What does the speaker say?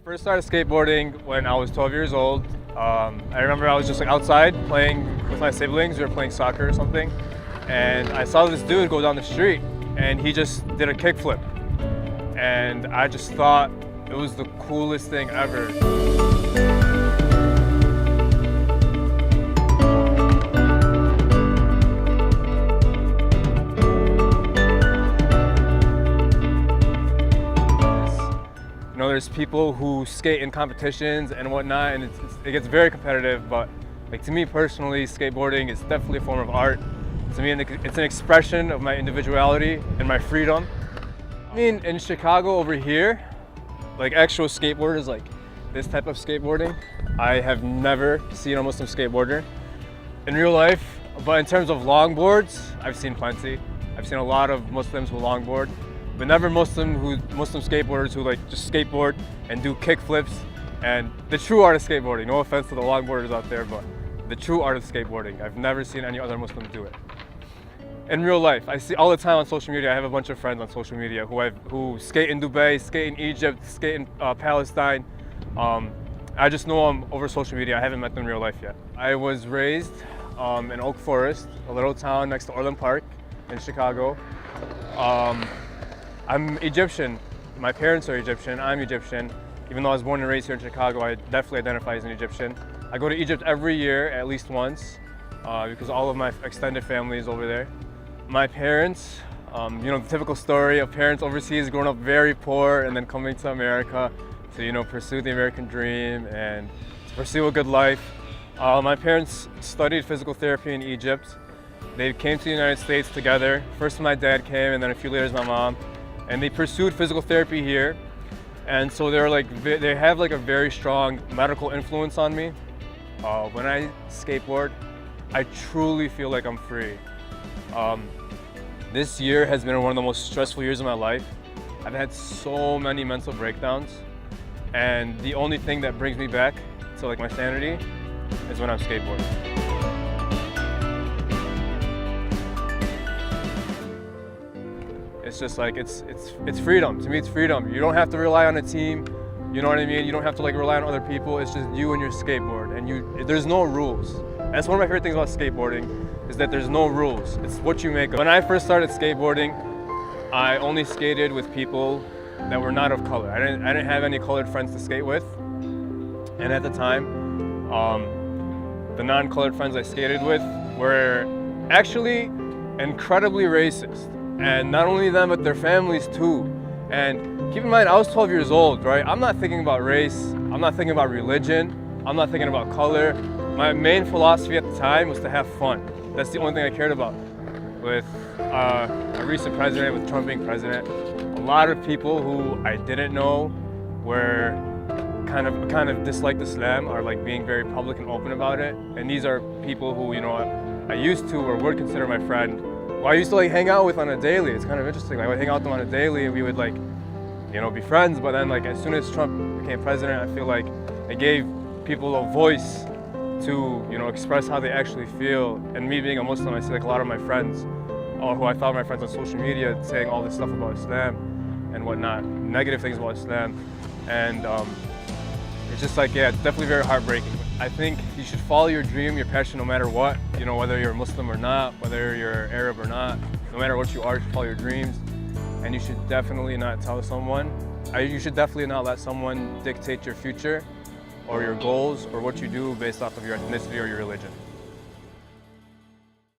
First started skateboarding when I was 12 years old. I remember I was just like outside playing with my siblings. We were playing soccer or something, and I saw this dude go down the street, and he just did a kickflip, and I just thought it was the coolest thing ever. You know, there's people who skate in competitions and whatnot, and it gets very competitive, but like to me personally, skateboarding is definitely a form of art. To me, it's an expression of my individuality and my freedom. I mean, in Chicago over here, like actual skateboarders, like this type of skateboarding, I have never seen a Muslim skateboarder in real life, but in terms of longboards, I've seen plenty. I've seen a lot of Muslims who longboard, but never Muslim skateboarders who like just skateboard and do kick flips and the true art of skateboarding. No offense to the longboarders out there, but the true art of skateboarding. I've never seen any other Muslim do it. In real life, I see all the time on social media. I have a bunch of friends on social media who skate in Dubai, skate in Egypt, skate in Palestine. I just know them over social media. I haven't met them in real life yet. I was raised in Oak Forest, a little town next to Orland Park in Chicago. I'm Egyptian. My parents are Egyptian. I'm Egyptian. Even though I was born and raised here in Chicago, I definitely identify as an Egyptian. I go to Egypt every year, at least once, because all of my extended family is over there. My parents, you know, the typical story of parents overseas growing up very poor and then coming to America to, you know, pursue the American dream and to pursue a good life. My parents studied physical therapy in Egypt. They came to the United States together. First my dad came, and then a few later my mom. And they pursued physical therapy here. And so they have like a very strong medical influence on me. When I skateboard, I truly feel like I'm free. This year has been one of the most stressful years of my life. I've had so many mental breakdowns, and the only thing that brings me back to like my sanity is when I'm skateboarding. It's just like, it's freedom. To me, it's freedom. You don't have to rely on a team, you know what I mean? You don't have to like rely on other people. It's just you and your skateboard, and there's no rules. And that's one of my favorite things about skateboarding, is that there's no rules. It's what you make of. When I first started skateboarding, I only skated with people that were not of color. I didn't have any colored friends to skate with. And at the time, the non-colored friends I skated with were actually incredibly racist. And not only them, but their families too. And keep in mind, I was 12 years old, right? I'm not thinking about race. I'm not thinking about religion. I'm not thinking about color. My main philosophy at the time was to have fun. That's the only thing I cared about. With a recent president, with Trump being president, a lot of people who I didn't know were kind of disliked Islam, are like being very public and open about it. And these are people who, you know, I used to or would consider my friend. Well, I used to like hang out with on a daily. It's kind of interesting. Like, I would hang out with them on a daily, and we would like, you know, be friends. But then like as soon as Trump became president, I feel like it gave people a voice to, you know, express how they actually feel. And me being a Muslim, I see like a lot of my friends, or who I thought were my friends on social media, saying all this stuff about Islam and whatnot, negative things about Islam. And it's just like, yeah, it's definitely very heartbreaking. I think you should follow your dream, your passion, no matter what. You know, whether you're Muslim or not, whether you're Arab or not, no matter what you are, you should follow your dreams. And you should definitely not tell someone, you should definitely not let someone dictate your future or your goals or what you do based off of your ethnicity or your religion.